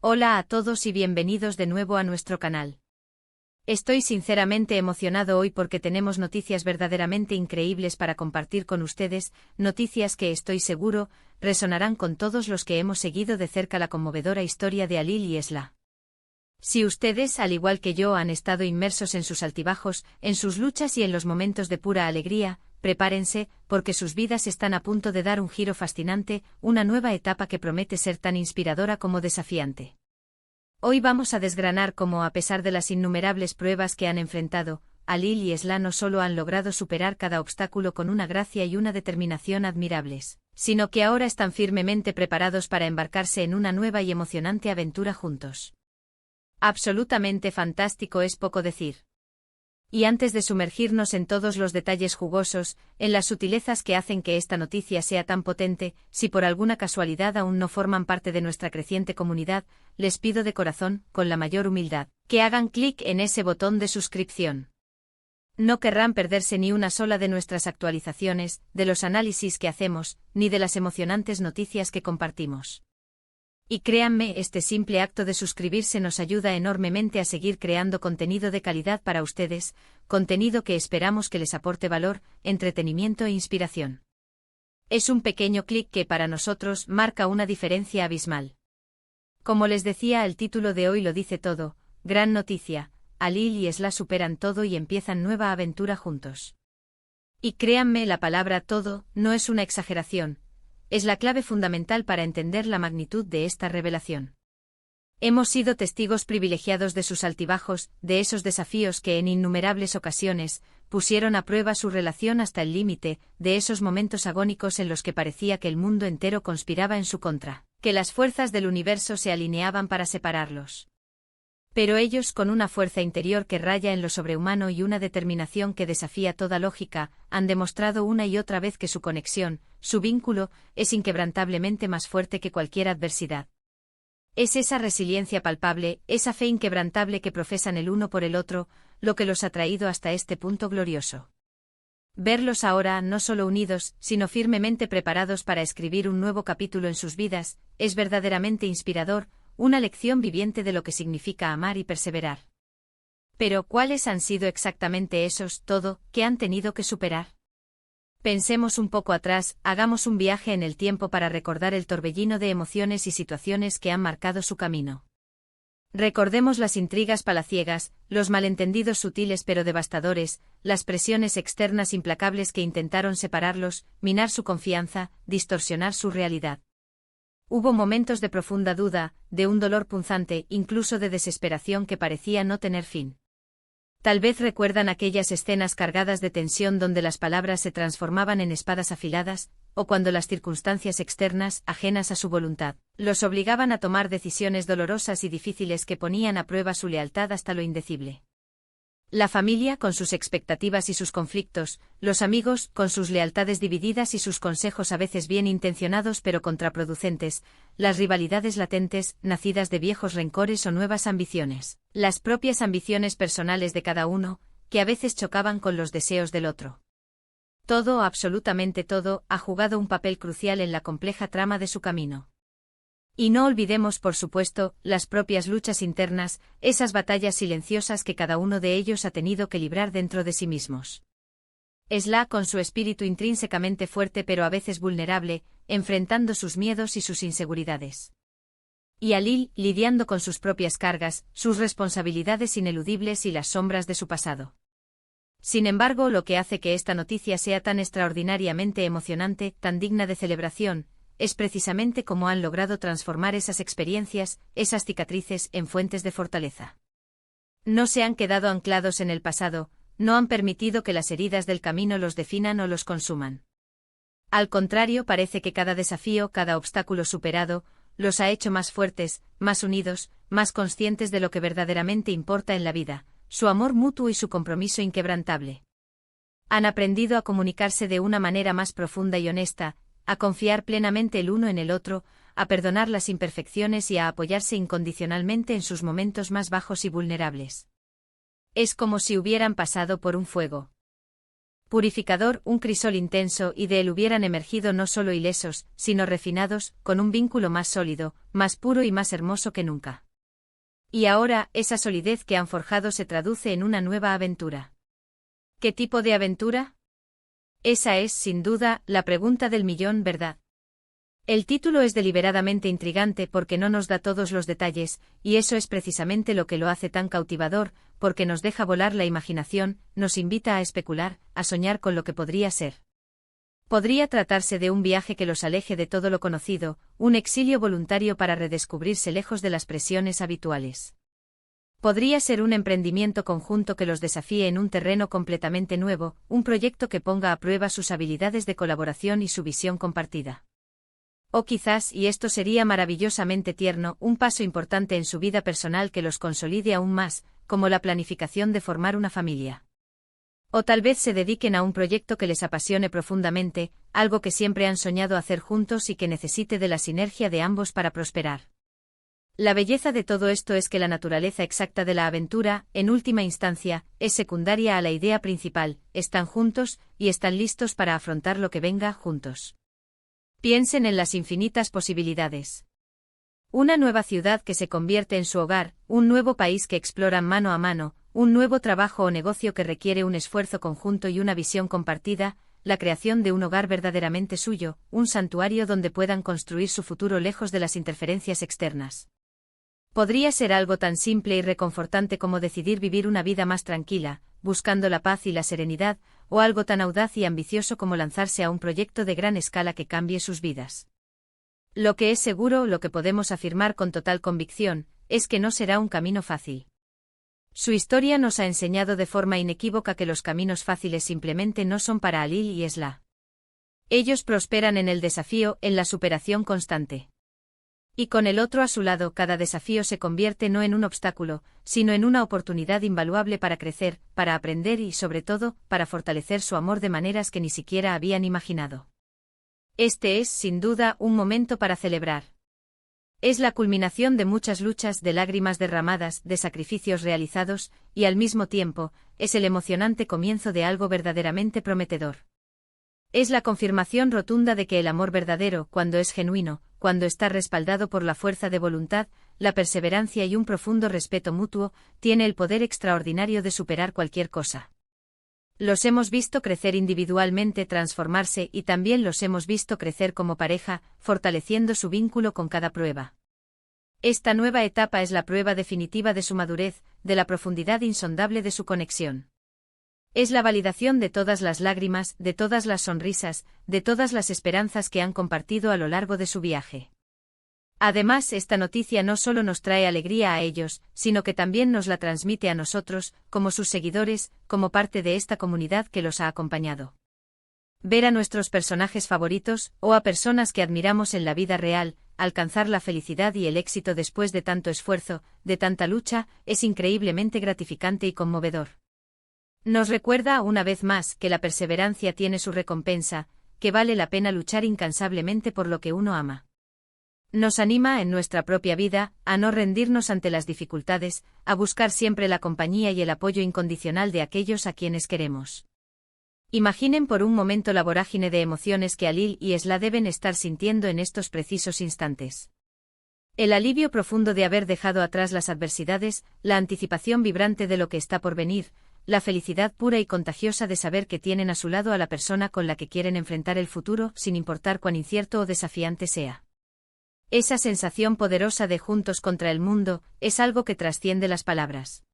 Hola a todos y bienvenidos de nuevo a nuestro canal. Estoy sinceramente emocionado hoy porque tenemos noticias verdaderamente increíbles para compartir con ustedes, noticias que estoy seguro, resonarán con todos los que hemos seguido de cerca la conmovedora historia de Alil y Esla. Si ustedes, al igual que yo, han estado inmersos en sus altibajos, en sus luchas y en los momentos de pura alegría, prepárense, porque sus vidas están a punto de dar un giro fascinante, una nueva etapa que promete ser tan inspiradora como desafiante. Hoy vamos a desgranar cómo, a pesar de las innumerables pruebas que han enfrentado, Alil y Esla no solo han logrado superar cada obstáculo con una gracia y una determinación admirables, sino que ahora están firmemente preparados para embarcarse en una nueva y emocionante aventura juntos. Absolutamente fantástico es poco decir. Y antes de sumergirnos en todos los detalles jugosos, en las sutilezas que hacen que esta noticia sea tan potente, si por alguna casualidad aún no forman parte de nuestra creciente comunidad, les pido de corazón, con la mayor humildad, que hagan clic en ese botón de suscripción. No querrán perderse ni una sola de nuestras actualizaciones, de los análisis que hacemos, ni de las emocionantes noticias que compartimos. Y créanme, este simple acto de suscribirse nos ayuda enormemente a seguir creando contenido de calidad para ustedes, contenido que esperamos que les aporte valor, entretenimiento e inspiración. Es un pequeño clic que para nosotros marca una diferencia abismal. Como les decía, el título de hoy lo dice todo, gran noticia, Alil y Esla superan todo y empiezan nueva aventura juntos. Y créanme, la palabra todo no es una exageración. Es la clave fundamental para entender la magnitud de esta revelación. Hemos sido testigos privilegiados de sus altibajos, de esos desafíos que en innumerables ocasiones pusieron a prueba su relación hasta el límite, de esos momentos agónicos en los que parecía que el mundo entero conspiraba en su contra, que las fuerzas del universo se alineaban para separarlos. Pero ellos, con una fuerza interior que raya en lo sobrehumano y una determinación que desafía toda lógica, han demostrado una y otra vez que su conexión, su vínculo, es inquebrantablemente más fuerte que cualquier adversidad. Es esa resiliencia palpable, esa fe inquebrantable que profesan el uno por el otro, lo que los ha traído hasta este punto glorioso. Verlos ahora, no solo unidos, sino firmemente preparados para escribir un nuevo capítulo en sus vidas, es verdaderamente inspirador, una lección viviente de lo que significa amar y perseverar. Pero, ¿cuáles han sido exactamente esos todo que han tenido que superar? Pensemos un poco atrás, hagamos un viaje en el tiempo para recordar el torbellino de emociones y situaciones que han marcado su camino. Recordemos las intrigas palaciegas, los malentendidos sutiles pero devastadores, las presiones externas implacables que intentaron separarlos, minar su confianza, distorsionar su realidad. Hubo momentos de profunda duda, de un dolor punzante, incluso de desesperación que parecía no tener fin. Tal vez recuerdan aquellas escenas cargadas de tensión donde las palabras se transformaban en espadas afiladas, o cuando las circunstancias externas, ajenas a su voluntad, los obligaban a tomar decisiones dolorosas y difíciles que ponían a prueba su lealtad hasta lo indecible. La familia, con sus expectativas y sus conflictos, los amigos, con sus lealtades divididas y sus consejos a veces bien intencionados pero contraproducentes, las rivalidades latentes, nacidas de viejos rencores o nuevas ambiciones, las propias ambiciones personales de cada uno, que a veces chocaban con los deseos del otro. Todo, absolutamente todo, ha jugado un papel crucial en la compleja trama de su camino. Y no olvidemos, por supuesto, las propias luchas internas, esas batallas silenciosas que cada uno de ellos ha tenido que librar dentro de sí mismos. Esla, con su espíritu intrínsecamente fuerte pero a veces vulnerable, enfrentando sus miedos y sus inseguridades. Y Alil, lidiando con sus propias cargas, sus responsabilidades ineludibles y las sombras de su pasado. Sin embargo, lo que hace que esta noticia sea tan extraordinariamente emocionante, tan digna de celebración, es precisamente cómo han logrado transformar esas experiencias, esas cicatrices, en fuentes de fortaleza. No se han quedado anclados en el pasado, no han permitido que las heridas del camino los definan o los consuman. Al contrario, parece que cada desafío, cada obstáculo superado, los ha hecho más fuertes, más unidos, más conscientes de lo que verdaderamente importa en la vida, su amor mutuo y su compromiso inquebrantable. Han aprendido a comunicarse de una manera más profunda y honesta, a confiar plenamente el uno en el otro, a perdonar las imperfecciones y a apoyarse incondicionalmente en sus momentos más bajos y vulnerables. Es como si hubieran pasado por un fuego. purificador, un crisol intenso, y de él hubieran emergido no solo ilesos, sino refinados, con un vínculo más sólido, más puro y más hermoso que nunca. Y ahora, esa solidez que han forjado se traduce en una nueva aventura. ¿Qué tipo de aventura? Esa es, sin duda, la pregunta del millón, ¿verdad? El título es deliberadamente intrigante porque no nos da todos los detalles, y eso es precisamente lo que lo hace tan cautivador, porque nos deja volar la imaginación, nos invita a especular, a soñar con lo que podría ser. Podría tratarse de un viaje que los aleje de todo lo conocido, un exilio voluntario para redescubrirse lejos de las presiones habituales. Podría ser un emprendimiento conjunto que los desafíe en un terreno completamente nuevo, un proyecto que ponga a prueba sus habilidades de colaboración y su visión compartida. O quizás, y esto sería maravillosamente tierno, un paso importante en su vida personal que los consolide aún más, como la planificación de formar una familia. O tal vez se dediquen a un proyecto que les apasione profundamente, algo que siempre han soñado hacer juntos y que necesite de la sinergia de ambos para prosperar. La belleza de todo esto es que la naturaleza exacta de la aventura, en última instancia, es secundaria a la idea principal, están juntos, y están listos para afrontar lo que venga juntos. Piensen en las infinitas posibilidades. Una nueva ciudad que se convierte en su hogar, un nuevo país que exploran mano a mano, un nuevo trabajo o negocio que requiere un esfuerzo conjunto y una visión compartida, la creación de un hogar verdaderamente suyo, un santuario donde puedan construir su futuro lejos de las interferencias externas. Podría ser algo tan simple y reconfortante como decidir vivir una vida más tranquila, buscando la paz y la serenidad, o algo tan audaz y ambicioso como lanzarse a un proyecto de gran escala que cambie sus vidas. Lo que es seguro, lo que podemos afirmar con total convicción, es que no será un camino fácil. Su historia nos ha enseñado de forma inequívoca que los caminos fáciles simplemente no son para Alil y Esla. Ellos prosperan en el desafío, en la superación constante. Y con el otro a su lado, cada desafío se convierte no en un obstáculo, sino en una oportunidad invaluable para crecer, para aprender y, sobre todo, para fortalecer su amor de maneras que ni siquiera habían imaginado. Este es, sin duda, un momento para celebrar. Es la culminación de muchas luchas, de lágrimas derramadas, de sacrificios realizados, y al mismo tiempo, es el emocionante comienzo de algo verdaderamente prometedor. Es la confirmación rotunda de que el amor verdadero, cuando es genuino, cuando está respaldado por la fuerza de voluntad, la perseverancia y un profundo respeto mutuo, tiene el poder extraordinario de superar cualquier cosa. Los hemos visto crecer individualmente, transformarse, y también los hemos visto crecer como pareja, fortaleciendo su vínculo con cada prueba. Esta nueva etapa es la prueba definitiva de su madurez, de la profundidad insondable de su conexión. Es la validación de todas las lágrimas, de todas las sonrisas, de todas las esperanzas que han compartido a lo largo de su viaje. Además, esta noticia no solo nos trae alegría a ellos, sino que también nos la transmite a nosotros, como sus seguidores, como parte de esta comunidad que los ha acompañado. Ver a nuestros personajes favoritos, o a personas que admiramos en la vida real, alcanzar la felicidad y el éxito después de tanto esfuerzo, de tanta lucha, es increíblemente gratificante y conmovedor. Nos recuerda una vez más que la perseverancia tiene su recompensa, que vale la pena luchar incansablemente por lo que uno ama. Nos anima en nuestra propia vida a no rendirnos ante las dificultades, a buscar siempre la compañía y el apoyo incondicional de aquellos a quienes queremos. Imaginen por un momento la vorágine de emociones que Alil y Esla deben estar sintiendo en estos precisos instantes. El alivio profundo de haber dejado atrás las adversidades, la anticipación vibrante de lo que está por venir, la felicidad pura y contagiosa de saber que tienen a su lado a la persona con la que quieren enfrentar el futuro, sin importar cuán incierto o desafiante sea. Esa sensación poderosa de juntos contra el mundo, es algo que trasciende las palabras.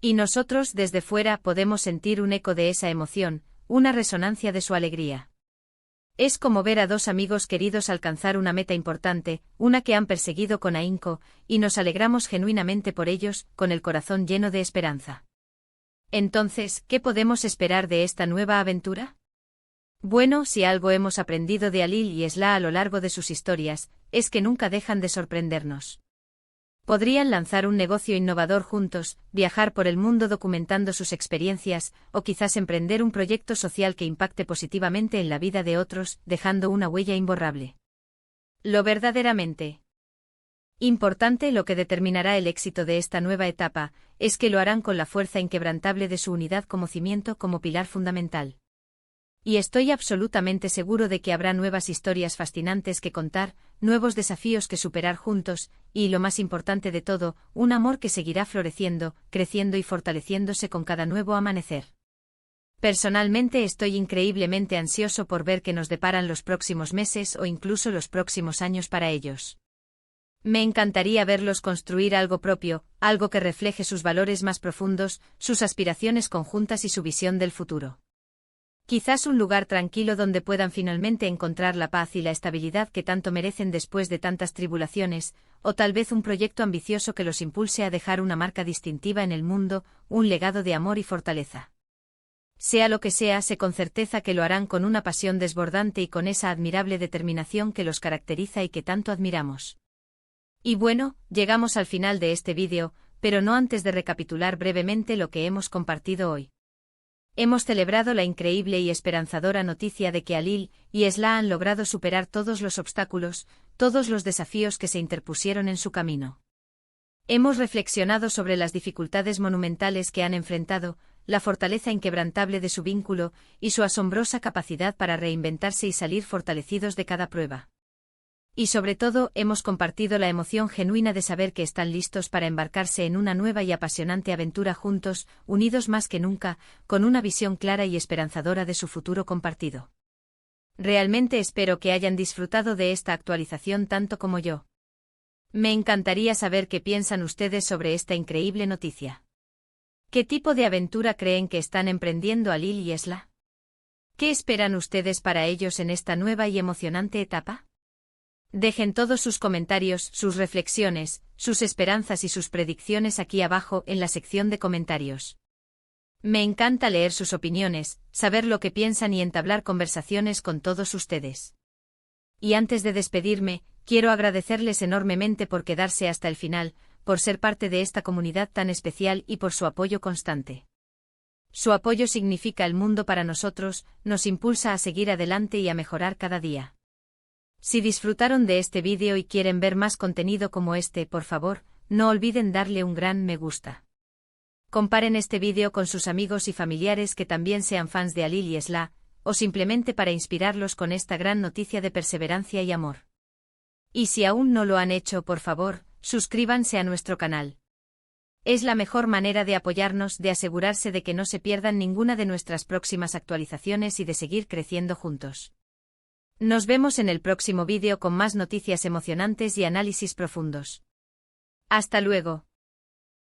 Y nosotros, desde fuera, podemos sentir un eco de esa emoción, una resonancia de su alegría. Es como ver a dos amigos queridos alcanzar una meta importante, una que han perseguido con ahínco, y nos alegramos genuinamente por ellos, con el corazón lleno de esperanza. Entonces, ¿qué podemos esperar de esta nueva aventura? Bueno, si algo hemos aprendido de Alil y Esla a lo largo de sus historias, es que nunca dejan de sorprendernos. Podrían lanzar un negocio innovador juntos, viajar por el mundo documentando sus experiencias, o quizás emprender un proyecto social que impacte positivamente en la vida de otros, dejando una huella imborrable. Lo verdaderamente importante, lo que determinará el éxito de esta nueva etapa, es que lo harán con la fuerza inquebrantable de su unidad como cimiento, como pilar fundamental. Y estoy absolutamente seguro de que habrá nuevas historias fascinantes que contar, nuevos desafíos que superar juntos, y lo más importante de todo, un amor que seguirá floreciendo, creciendo y fortaleciéndose con cada nuevo amanecer. Personalmente estoy increíblemente ansioso por ver qué nos deparan los próximos meses o incluso los próximos años para ellos. Me encantaría verlos construir algo propio, algo que refleje sus valores más profundos, sus aspiraciones conjuntas y su visión del futuro. Quizás un lugar tranquilo donde puedan finalmente encontrar la paz y la estabilidad que tanto merecen después de tantas tribulaciones, o tal vez un proyecto ambicioso que los impulse a dejar una marca distintiva en el mundo, un legado de amor y fortaleza. Sea lo que sea, sé con certeza que lo harán con una pasión desbordante y con esa admirable determinación que los caracteriza y que tanto admiramos. Y bueno, llegamos al final de este vídeo, pero no antes de recapitular brevemente lo que hemos compartido hoy. Hemos celebrado la increíble y esperanzadora noticia de que Alil y Esla han logrado superar todos los obstáculos, todos los desafíos que se interpusieron en su camino. Hemos reflexionado sobre las dificultades monumentales que han enfrentado, la fortaleza inquebrantable de su vínculo y su asombrosa capacidad para reinventarse y salir fortalecidos de cada prueba. Y sobre todo, hemos compartido la emoción genuina de saber que están listos para embarcarse en una nueva y apasionante aventura juntos, unidos más que nunca, con una visión clara y esperanzadora de su futuro compartido. Realmente espero que hayan disfrutado de esta actualización tanto como yo. Me encantaría saber qué piensan ustedes sobre esta increíble noticia. ¿Qué tipo de aventura creen que están emprendiendo Alil y Esla? ¿Qué esperan ustedes para ellos en esta nueva y emocionante etapa? Dejen todos sus comentarios, sus reflexiones, sus esperanzas y sus predicciones aquí abajo en la sección de comentarios. Me encanta leer sus opiniones, saber lo que piensan y entablar conversaciones con todos ustedes. Y antes de despedirme, quiero agradecerles enormemente por quedarse hasta el final, por ser parte de esta comunidad tan especial y por su apoyo constante. Su apoyo significa el mundo para nosotros, nos impulsa a seguir adelante y a mejorar cada día. Si disfrutaron de este vídeo y quieren ver más contenido como este, por favor, no olviden darle un gran me gusta. Comparen este vídeo con sus amigos y familiares que también sean fans de Alil y Esla, o simplemente para inspirarlos con esta gran noticia de perseverancia y amor. Y si aún no lo han hecho, por favor, suscríbanse a nuestro canal. Es la mejor manera de apoyarnos, de asegurarse de que no se pierdan ninguna de nuestras próximas actualizaciones y de seguir creciendo juntos. Nos vemos en el próximo vídeo con más noticias emocionantes y análisis profundos. Hasta luego.